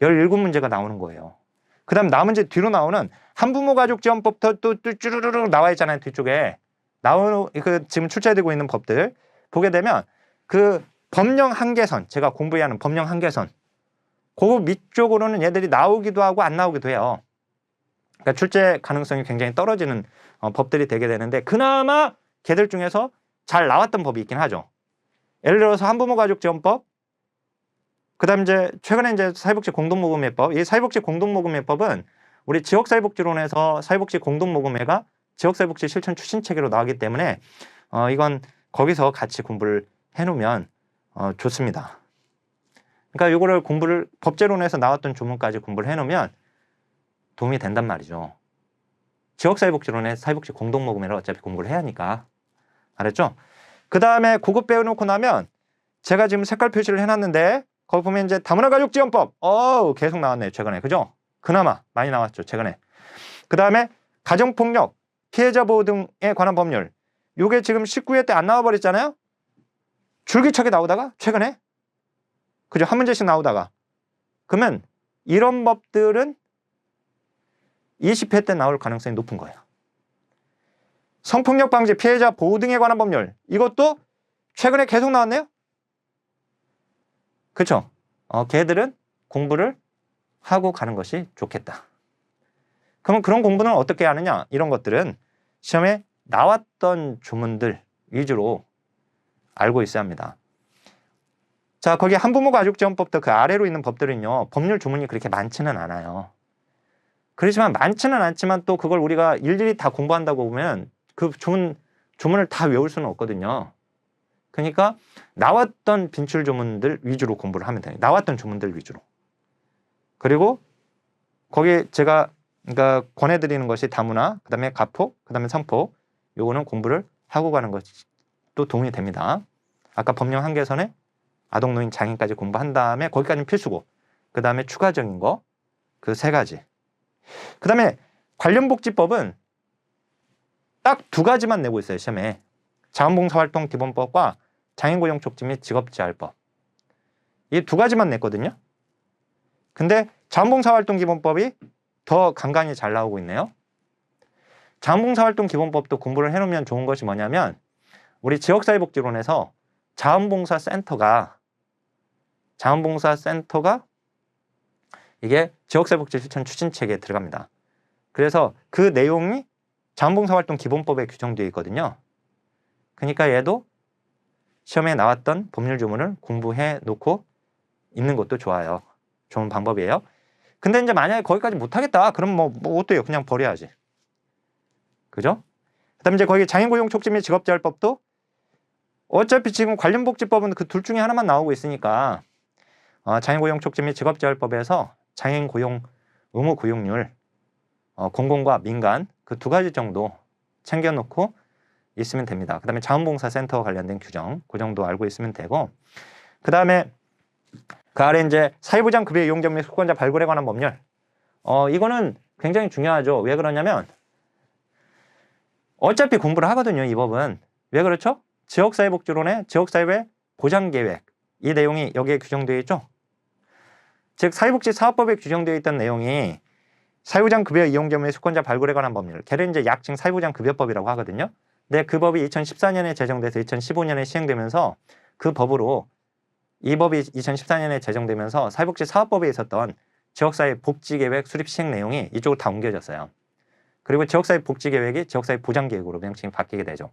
17문제가 나오는 거예요. 그 다음 남은 이제 뒤로 나오는 한부모 가족 지원법부터 또 쭈르르르 나와 있잖아요. 뒤쪽에 나오는 그 지금 출제되고 있는 법들 보게 되면 그 법령 한계선, 제가 공부해야 하는 법령 한계선, 그 밑쪽으로는 얘들이 나오기도 하고 안 나오기도 해요. 그러니까 출제 가능성이 굉장히 떨어지는 법들이 되게 되는데, 그나마 걔들 중에서 잘 나왔던 법이 있긴 하죠. 예를 들어서 한부모 가족 지원법, 그다음 이제 최근에 이제 사회복지 공동모금회법. 이 사회복지 공동모금회법은 우리 지역사회복지론에서 사회복지 공동모금회가 지역사회복지 실천 추진 체계로 나오기 때문에 이건 거기서 같이 공부를 해놓으면 좋습니다. 그러니까 이거를 공부를 법제론에서 나왔던 조문까지 공부를 해놓으면 도움이 된단 말이죠. 지역사회복지론의 사회복지 공동모금회를 어차피 공부를 해야 하니까. 알았죠? 그 다음에 그거 빼놓고 나면 제가 지금 색깔 표시를 해놨는데 거기 보면 이제 다문화 가족 지원법. 계속 나왔네요. 최근에. 그죠? 그나마 많이 나왔죠. 최근에. 그 다음에 가정폭력, 피해자 보호 등에 관한 법률. 요게 지금 19회 때 안 나와버렸잖아요. 줄기차게 나오다가 최근에. 그죠? 한 문제씩 나오다가. 그러면 이런 법들은 20회 때 나올 가능성이 높은 거예요. 성폭력 방지, 피해자 보호 등에 관한 법률. 이것도 최근에 계속 나왔네요. 그렇죠? 걔들은 공부를 하고 가는 것이 좋겠다. 그러면 그런 공부는 어떻게 하느냐? 이런 것들은 시험에 나왔던 조문들 위주로 알고 있어야 합니다. 자, 거기 한부모 가족지원법도 그 아래로 있는 법들은요, 법률 조문이 그렇게 많지는 않아요. 그렇지만 많지는 않지만 또 그걸 우리가 일일이 다 공부한다고 보면 그 조문을 다 외울 수는 없거든요. 그러니까 나왔던 빈출 조문들 위주로 공부를 하면 돼요. 나왔던 조문들 위주로. 그리고 거기 제가 그러니까 권해드리는 것이 다문화, 그 다음에 가폭, 그 다음에 성폭. 요거는 공부를 하고 가는 것이 또 도움이 됩니다. 아까 법령 한계선에 아동, 노인, 장애인까지 공부한 다음에 거기까지는 필수고, 그 다음에 추가적인 거 그 3가지. 그 다음에 관련복지법은 딱 2가지만 내고 있어요. 시험에. 자원봉사활동 기본법과 장애인고용촉진 및 직업재활법. 이 2가지만 냈거든요. 근데 자원봉사활동 기본법이 더 간간히 잘 나오고 있네요. 자원봉사활동 기본법도 공부를 해놓으면 좋은 것이 뭐냐면 우리 지역사회복지론에서 자원봉사센터가 이게 지역사회복지 실천 추진체계에 들어갑니다. 그래서 그 내용이 자원봉사활동 기본법에 규정되어 있거든요. 그러니까 얘도 시험에 나왔던 법률 조문을 공부해 놓고 있는 것도 좋아요. 좋은 방법이에요. 근데 이제 만약에 거기까지 못하겠다. 그럼 뭐 어때요? 그냥 버려야지. 그죠? 그 다음에 이제 거기 장애인고용촉진 및 직업재활법도 어차피 지금 관련복지법은 그 둘 중에 하나만 나오고 있으니까 장애인고용촉진 및 직업재활법에서 장애인고용 의무 고용률 공공과 민간 그 2가지 정도 챙겨놓고 있으면 됩니다. 그 다음에 자원봉사센터 관련된 규정 그 정도 알고 있으면 되고, 그 다음에 그 아래 이제 사회보장 급여 이용자 및 수권자 발굴에 관한 법률. 이거는 굉장히 중요하죠. 왜 그러냐면 어차피 공부를 하거든요. 이 법은. 왜 그렇죠? 지역사회복지론의 지역사회 보장계획 이 내용이 여기에 규정되어 있죠. 즉 사회복지 사업법에 규정되어 있던 내용이 사회보장 급여 이용자 및 수권자 발굴에 관한 법률. 걔를 이제 약칭 사회보장 급여법이라고 하거든요. 근데 그 법이 2014년에 제정돼서 2015년에 시행되면서 그 법으로 이 법이 2014년에 제정되면서 사회복지 사업법에 있었던 지역사회 복지계획 수립 시행 내용이 이쪽으로 다 옮겨졌어요. 그리고 지역사회복지계획이 지역사회보장계획으로 명칭이 바뀌게 되죠.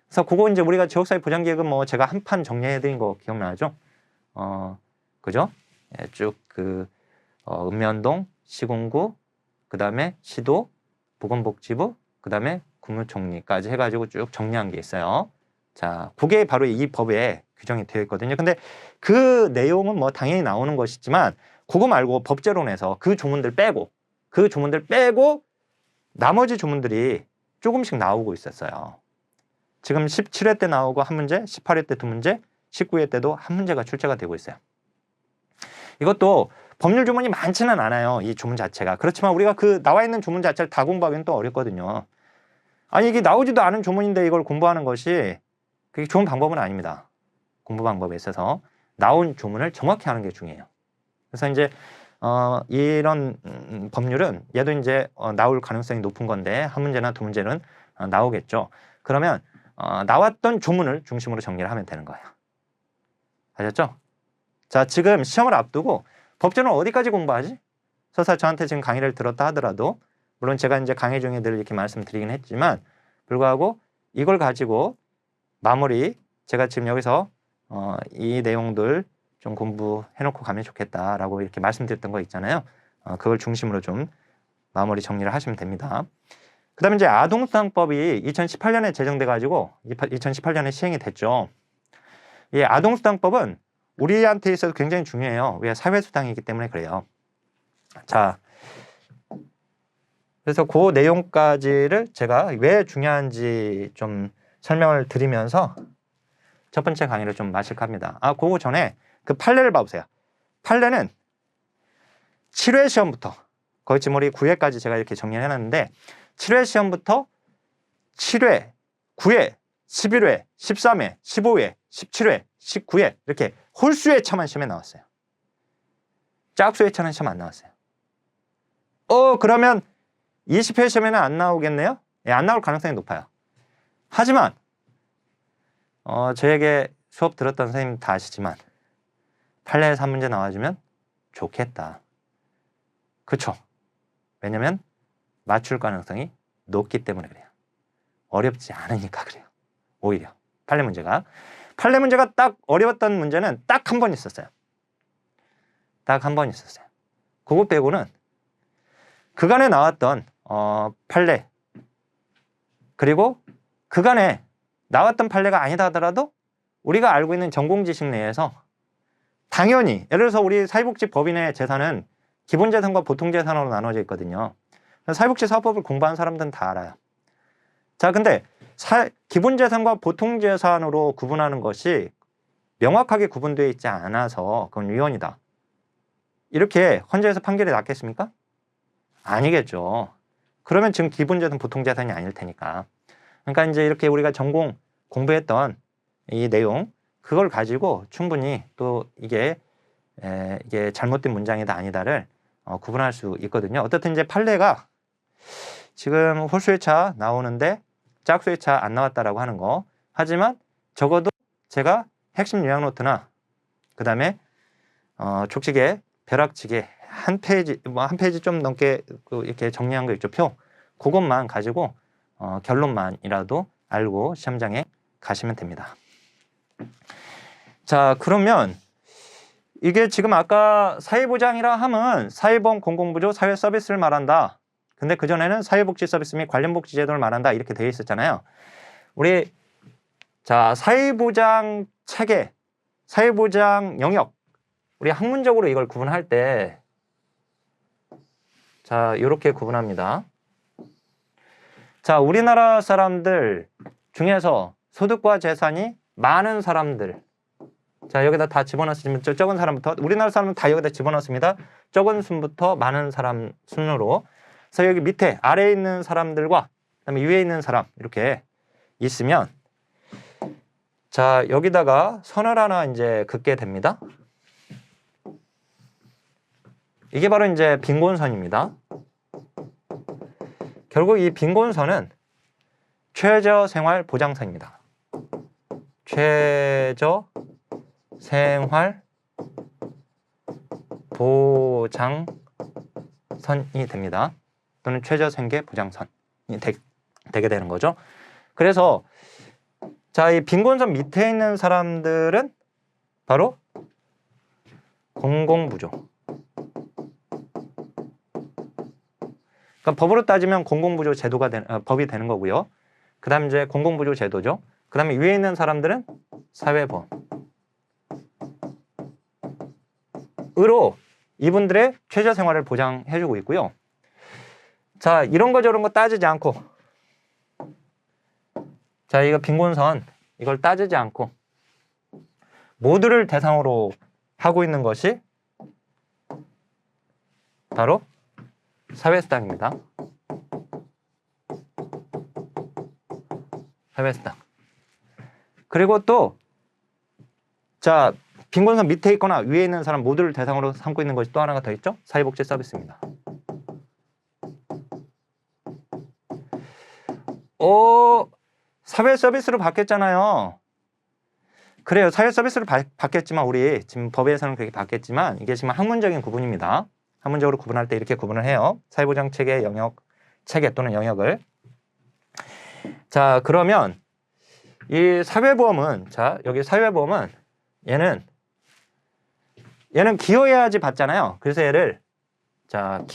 그래서 그거 이제 우리가 지역사회보장계획은 뭐 제가 한 판 정리해드린 거 기억나죠? 그죠? 예, 쭉 읍면동, 시군구, 그 다음에 시도, 보건복지부, 그 다음에 국무총리까지 해가지고 쭉 정리한 게 있어요. 자, 그게 바로 이 법에 규정이 되어 있거든요. 근데 그 내용은 뭐 당연히 나오는 것이지만 그거 말고 법제론에서 그 조문들 빼고 나머지 조문들이 조금씩 나오고 있었어요. 지금 17회 때 나오고 한 문제, 18회 때 두 문제, 19회 때도 한 문제가 출제가 되고 있어요. 이것도 법률 조문이 많지는 않아요. 이 조문 자체가. 그렇지만 우리가 그 나와 있는 조문 자체를 다 공부하기는 또 어렵거든요. 아니 이게 나오지도 않은 조문인데 이걸 공부하는 것이 그게 좋은 방법은 아닙니다. 공부 방법에 있어서 나온 조문을 정확히 하는 게 중요해요. 그래서 이제 이런 법률은 얘도 이제 나올 가능성이 높은 건데 한 문제나 두 문제는 나오겠죠. 그러면 나왔던 조문을 중심으로 정리를 하면 되는 거예요. 아셨죠? 자, 지금 시험을 앞두고 법제는 어디까지 공부하지? 설사 저한테 지금 강의를 들었다 하더라도 물론 제가 이제 강의 중에 늘 이렇게 말씀드리긴 했지만 불구하고 이걸 가지고 마무리 제가 지금 여기서 이 내용들 좀 공부해놓고 가면 좋겠다라고 이렇게 말씀드렸던 거 있잖아요. 그걸 중심으로 좀 마무리 정리를 하시면 됩니다. 그 다음에 이제 아동수당법이 2018년에 제정돼 가지고 2018년에 시행이 됐죠. 이 아동수당법은 우리한테 있어서 굉장히 중요해요. 왜? 사회수당이기 때문에 그래요. 자, 그래서 그 내용까지를 제가 왜 중요한지 좀 설명을 드리면서 첫 번째 강의를 좀 마칠까 합니다. 그거 전에 그 판례를 봐보세요. 판례는 7회 시험부터 거의 지금 우리 9회까지 제가 이렇게 정리를 해놨는데 7회 시험부터 7회, 9회, 11회, 13회, 15회, 17회, 19회 이렇게 홀수의 차만 시험에 나왔어요. 짝수의 차는 시험 안 나왔어요. 그러면 20회 시험에는 안 나오겠네요? 예, 안 나올 가능성이 높아요. 하지만 저에게 수업 들었던 선생님 다 아시지만 판례에서 한 문제 나와주면 좋겠다. 그쵸? 왜냐면 맞출 가능성이 높기 때문에 그래요. 어렵지 않으니까 그래요. 오히려 판례 문제가 딱 어려웠던 문제는 딱 한 번 있었어요. 딱 한 번 있었어요. 그거 빼고는 그간에 나왔던 판례 그리고 그간에 나왔던 판례가 아니다 하더라도 우리가 알고 있는 전공 지식 내에서 당연히 예를 들어서 우리 사회복지법인의 재산은 기본재산과 보통재산으로 나눠져 있거든요. 사회복지사업법을 공부한 사람들은 다 알아요. 자, 근데 기본재산과 보통재산으로 구분하는 것이 명확하게 구분되어 있지 않아서 그건 위헌이다. 이렇게 헌재에서 판결이 났겠습니까? 아니겠죠. 그러면 지금 기본재산, 보통재산이 아닐 테니까. 그러니까 이제 이렇게 우리가 전공 공부했던 이 내용 그걸 가지고 충분히 또 이게 잘못된 문장이다 아니다를 구분할 수 있거든요. 어떻든 이제 판례가 지금 홀수의 차 나오는데 짝수의 차 안 나왔다라고 하는 거. 하지만 적어도 제가 핵심 요약 노트나 그 다음에 촉지계, 벼락지게 한 페이지 좀 넘게 이렇게 정리한 거 있죠. 표. 그것만 가지고 결론만이라도 알고 시험장에 가시면 됩니다. 자, 그러면 이게 지금 아까 사회보장이라 하면 사회보험 공공부조 사회서비스를 말한다. 근데 그전에는 사회복지 서비스 및 관련 복지 제도를 말한다. 이렇게 되어 있었잖아요. 우리 자, 사회보장 체계, 사회보장 영역 우리 학문적으로 이걸 구분할 때 자, 이렇게 구분합니다. 자, 우리나라 사람들 중에서 소득과 재산이 많은 사람들 자, 여기다 다 집어넣으시면 적은 사람부터 우리나라 사람은 다 여기다 집어넣습니다. 적은 순부터 많은 사람 순으로 그래서 여기 밑에 아래에 있는 사람들과 그다음에 위에 있는 사람 이렇게 있으면 자, 여기다가 선을 하나 이제 긋게 됩니다. 이게 바로 이제 빈곤선입니다. 결국 이 빈곤선은 최저생활 보장선입니다. 최저생활 보장선이 됩니다. 또는 최저생계보장선이 되게 되는 거죠. 그래서 자, 이 빈곤선 밑에 있는 사람들은 바로 공공부조. 그러니까 법으로 따지면 공공부조 제도가 법이 되는 거고요. 그 다음 이제 공공부조 제도죠. 그 다음에 위에 있는 사람들은 사회보험으로 이분들의 최저생활을 보장해주고 있고요. 자, 이런 거 저런 거 따지지 않고, 자, 이거 빈곤선 이걸 따지지 않고 모두를 대상으로 하고 있는 것이 바로 사회수당입니다. 사회수당. 그리고 또, 자, 빈곤선 밑에 있거나 위에 있는 사람 모두를 대상으로 삼고 있는 것이 또 하나가 더 있죠? 사회복지 서비스입니다. 사회 서비스로 바뀌었잖아요. 그래요. 사회 서비스로 바뀌었지만 우리 지금 법에서는 그렇게 바뀌었지만 이게 지금 학문적인 구분입니다. 학문적으로 구분할 때 이렇게 구분을 해요. 사회보장 체계 영역, 체계 또는 영역을. 자, 그러면 이 사회보험은, 자, 여기 사회보험은 얘는 기여해야지 받잖아요. 그래서 얘를, 자,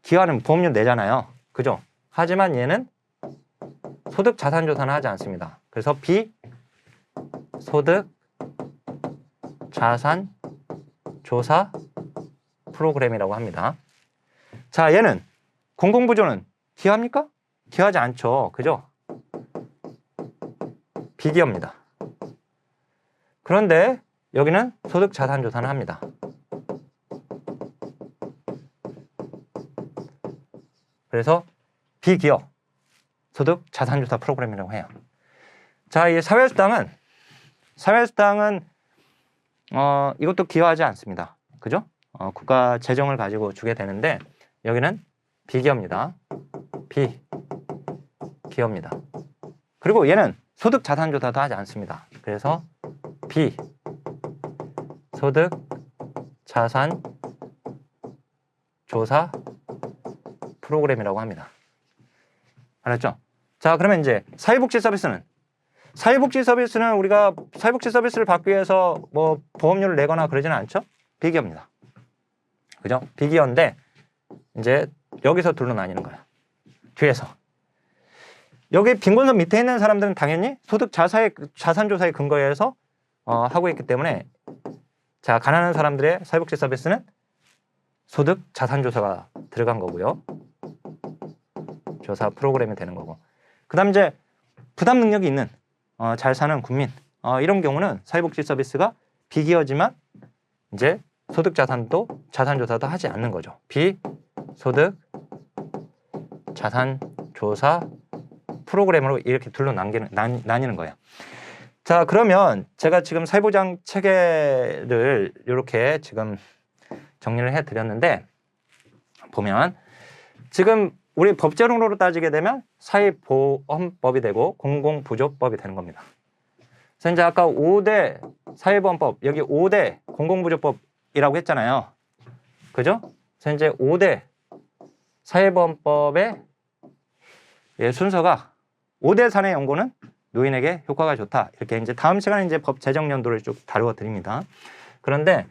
기여하는 보험료 내잖아요. 그죠? 하지만 얘는 소득 자산 조사는 하지 않습니다. 그래서 비소득 자산 조사 프로그램이라고 합니다. 자, 얘는 공공부조는 기여합니까? 기여하지 않죠. 그죠? 비기여입니다. 그런데 여기는 소득 자산 조사는 합니다. 그래서 비기여 소득 자산 조사 프로그램이라고 해요. 자, 이 사회수당은 이것도 기여하지 않습니다. 그죠? 국가 재정을 가지고 주게 되는데 여기는 비기여입니다. 비기여입니다. 그리고 얘는 소득 자산 조사도 하지 않습니다. 그래서 비소득 자산 조사 프로그램이라고 합니다. 알았죠? 자, 그러면 이제 사회복지 서비스는 우리가 사회복지 서비스를 받기 위해서 뭐 보험료를 내거나 그러지는 않죠? 비기여입니다. 그죠? 비기여인데 이제 여기서 둘로 나뉘는 거야. 뒤에서. 여기 빈곤선 밑에 있는 사람들은 당연히 소득 자산 조사에 근거해서 하고 있기 때문에, 자, 가난한 사람들의 사회복지 서비스는 소득 자산 조사가 들어간 거고요. 조사 프로그램이 되는 거고. 그다음 이제 부담 능력이 있는 잘 사는 국민 이런 경우는 사회복지 서비스가 비기여지만 이제 소득 자산 조사도 하지 않는 거죠. 비소득 자산 조사 프로그램으로 이렇게 둘로 나뉘는 거예요. 자, 그러면 제가 지금 사회보장 체계를 이렇게 지금 정리를 해드렸는데, 보면 지금 우리 법제론으로 따지게 되면 사회보험법이 되고 공공부조법이 되는 겁니다. 그래서 이제 아까 5대 사회보험법, 여기 5대 공공부조법이라고 했잖아요. 그죠? 그래서 이제 5대 사회보험법의 순서가 5대 사내 연고는 노인에게 효과가 좋다. 이렇게 이제 다음 시간에 이제 법 제정 연도를 쭉 다루어 드립니다. 그런데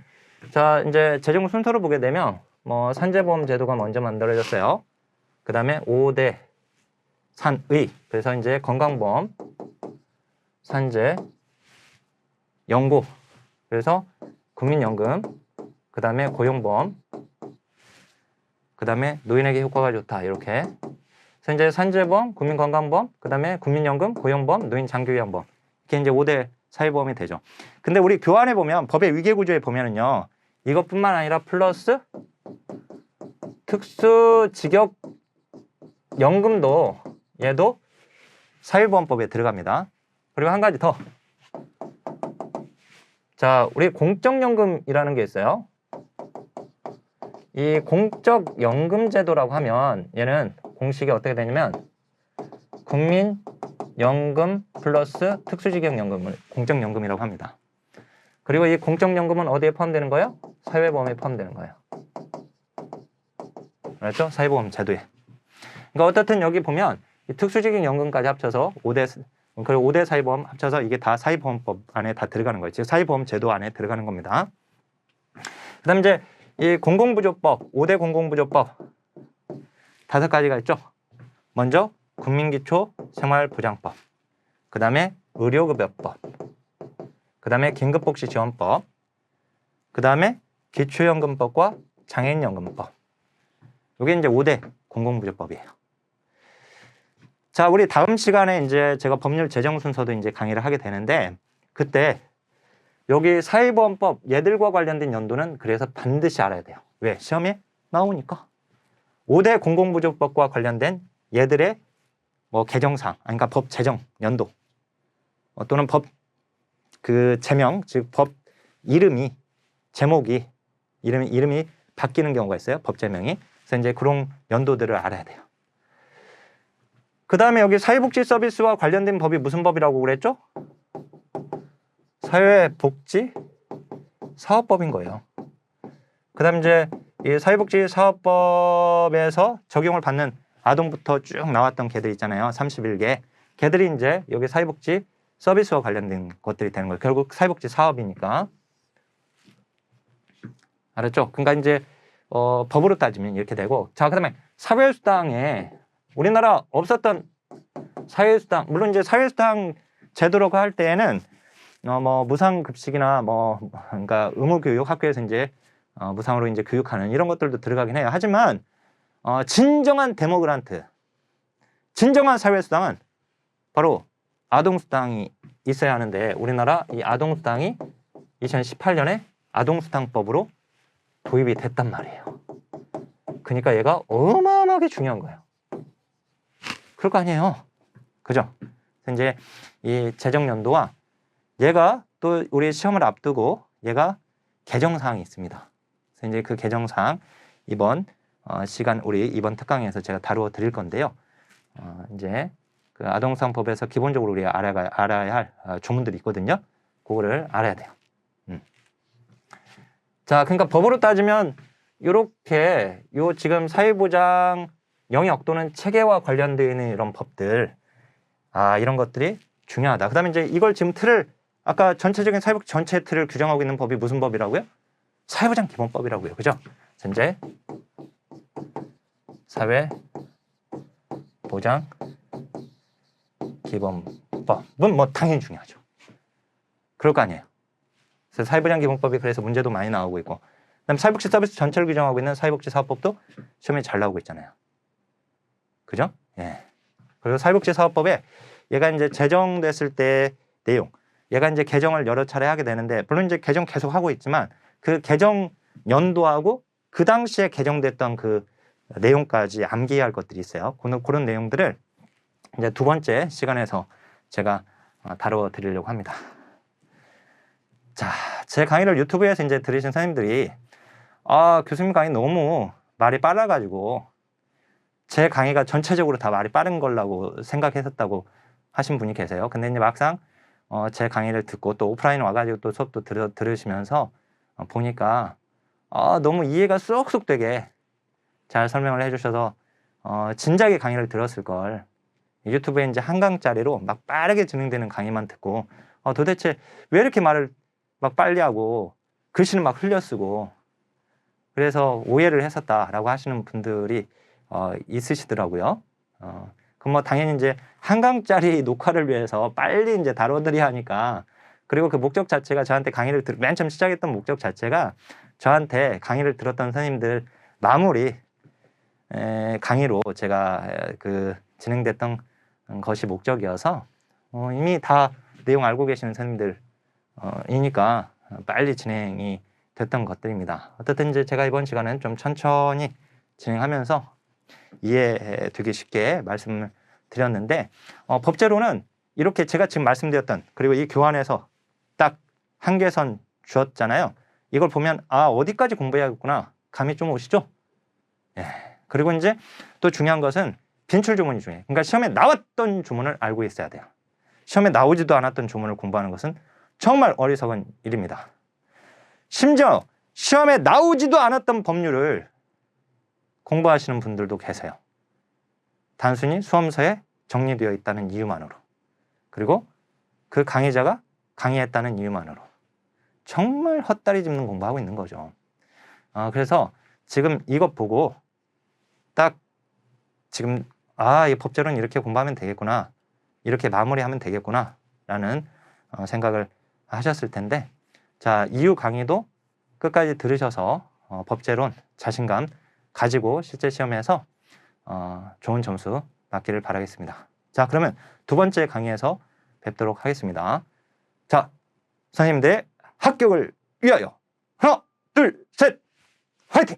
자, 이제 제정 순서로 보게 되면 뭐 산재보험 제도가 먼저 만들어졌어요. 그 다음에 5대 산의, 그래서 이제 건강보험, 산재, 연고, 그래서 국민연금, 그 다음에 고용보험, 그 다음에 노인에게 효과가 좋다. 이렇게. 그래서 이제 산재보험, 국민건강보험, 그 다음에 국민연금, 고용보험, 노인장기요양보험. 이게 이제 5대 사회보험이 되죠. 근데 우리 교환에 보면, 법의 위계구조에 보면은요, 이것뿐만 아니라 플러스 특수직역연금도 얘도 사회보험법에 들어갑니다. 그리고 한 가지 더. 자, 우리 공적연금이라는 게 있어요. 이 공적연금제도라고 하면 얘는 공식이 어떻게 되냐면 국민연금 플러스 특수직역연금을 공적연금이라고 합니다. 그리고 이 공적연금은 어디에 포함되는 거예요? 사회보험에 포함되는 거예요. 알았죠? 사회보험 제도에. 그러니까 어떻든 여기 보면 특수직익연금까지 합쳐서 5대 그리고 5대 사회보험 합쳐서 이게 다 사회보험법 안에 다 들어가는 거예요. 즉 사회보험 제도 안에 들어가는 겁니다. 그다음 이제 이 공공부조법, 5대 공공부조법 5가지가 있죠. 먼저 국민기초생활보장법, 그 다음에 의료급여법, 그 다음에 긴급복지지원법, 그 다음에 기초연금법과 장애인연금법. 이게 이제 5대 공공부조법이에요. 자, 우리 다음 시간에 이제 제가 법률 제정 순서도 이제 강의를 하게 되는데, 그때 여기 사회보험법 얘들과 관련된 연도는 그래서 반드시 알아야 돼요. 왜? 시험에 나오니까. 5대 공공부조법과 관련된 얘들의 뭐 개정사항, 그러니까 법 제정 연도 또는 법 그 제명, 즉 법 이름이 제목이 이름이 바뀌는 경우가 있어요. 법 제명이. 그래서 이제 그런 연도들을 알아야 돼요. 그 다음에 여기 사회복지 서비스와 관련된 법이 무슨 법이라고 그랬죠? 사회복지 사업법인 거예요. 그 다음 이제 이 사회복지 사업법에서 적용을 받는 아동부터 쭉 나왔던 개들 있잖아요. 31개. 개들이 이제 여기 사회복지 서비스와 관련된 것들이 되는 거예요. 결국 사회복지 사업이니까. 알았죠? 그러니까 이제 법으로 따지면 이렇게 되고. 자, 그 다음에 사회수당에 우리나라 없었던 사회수당, 물론 이제 사회수당 제도라고 할 때에는 뭐 무상급식이나 뭐 그러니까 의무교육 학교에서 이제 무상으로 이제 교육하는 이런 것들도 들어가긴 해요. 하지만 진정한 데모그란트, 진정한 사회수당은 바로 아동수당이 있어야 하는데 우리나라 이 아동수당이 2018년에 아동수당법으로 도입이 됐단 말이에요. 그러니까 얘가 어마어마하게 중요한 거예요. 그럴 거 아니에요. 그죠? 그래서 이제 이 재정연도와 얘가 또 우리 시험을 앞두고 얘가 개정사항이 있습니다. 그래서 이제 그 개정사항 이번 시간 우리 이번 특강에서 제가 다루어 드릴 건데요. 이제 그 아동수당법에서 기본적으로 우리가 알아야 할 조문들이 있거든요. 그거를 알아야 돼요. 자, 그러니까 법으로 따지면 이렇게 요 지금 사회보장 영역 또는 체계와 관련되어 있는 이런 법들, 이런 것들이 중요하다. 그다음에 이제 이걸 지금 틀을 아까 전체적인 사회복지 전체 틀을 규정하고 있는 법이 무슨 법이라고요? 사회보장 기본법이라고요. 그죠? 현재 사회보장 기본법은 뭐 당연히 중요하죠. 그럴 거 아니에요. 그래서 사회보장 기본법이 그래서 문제도 많이 나오고 있고, 그다음에 사회복지 서비스 전체를 규정하고 있는 사회복지 사업법도 시험에 잘 나오고 있잖아요. 그죠? 예. 그리고 사회복지 사업법에 얘가 이제 제정됐을 때 내용, 얘가 이제 개정을 여러 차례 하게 되는데, 물론 이제 개정 계속 하고 있지만 그 개정 연도하고 그 당시에 개정됐던 그 내용까지 암기해야 할 것들이 있어요. 그런 내용들을 이제 두 번째 시간에서 제가 다루어 드리려고 합니다. 자, 제 강의를 유튜브에서 이제 들으신 선생님들이 교수님 강의 너무 말이 빨라가지고 제 강의가 전체적으로 다 말이 빠른 걸라고 생각했었다고 하신 분이 계세요. 근데 이제 막상 제 강의를 듣고 또 오프라인 와가지고 또 수업도 들으시면서 보니까 너무 이해가 쏙쏙 되게 잘 설명을 해주셔서 진작에 강의를 들었을 걸, 유튜브에 이제 한 강짜리로 막 빠르게 진행되는 강의만 듣고 도대체 왜 이렇게 말을 막 빨리 하고 글씨는 막 흘려 쓰고 그래서 오해를 했었다라고 하시는 분들이 있으시더라고요. 그럼 뭐 당연히 이제 한 강짜리 녹화를 위해서 빨리 이제 다뤄드려야 하니까, 그리고 그 목적 자체가 저한테 강의를 맨 처음 시작했던 목적 자체가 저한테 강의를 들었던 선생님들 마무리 강의로 제가 그 진행됐던 것이 목적이어서 이미 다 내용 알고 계시는 선생님들 이니까 빨리 진행이 됐던 것들입니다. 어쨌든 이제 제가 이번 시간은 좀 천천히 진행하면서 이해되기 쉽게 말씀을 드렸는데, 법제로는 이렇게 제가 지금 말씀드렸던, 그리고 이 교환에서 딱 한계선 주었잖아요. 이걸 보면 어디까지 공부해야겠구나 감이 좀 오시죠? 예. 그리고 이제 또 중요한 것은 빈출 주문이 중요해요. 그러니까 시험에 나왔던 주문을 알고 있어야 돼요. 시험에 나오지도 않았던 주문을 공부하는 것은 정말 어리석은 일입니다. 심지어 시험에 나오지도 않았던 법률을 공부하시는 분들도 계세요. 단순히 수험서에 정리되어 있다는 이유만으로. 그리고 그 강의자가 강의했다는 이유만으로. 정말 헛다리 짚는 공부하고 있는 거죠. 그래서 지금 이것 보고 딱 지금 이 법제론 이렇게 공부하면 되겠구나. 이렇게 마무리하면 되겠구나. 라는 생각을 하셨을 텐데 자, 이후 강의도 끝까지 들으셔서 법제론 자신감 가지고 실제 시험에서 좋은 점수 받기를 바라겠습니다. 자, 그러면 두 번째 강의에서 뵙도록 하겠습니다. 자, 선생님들의 합격을 위하여 하나, 둘, 셋, 화이팅!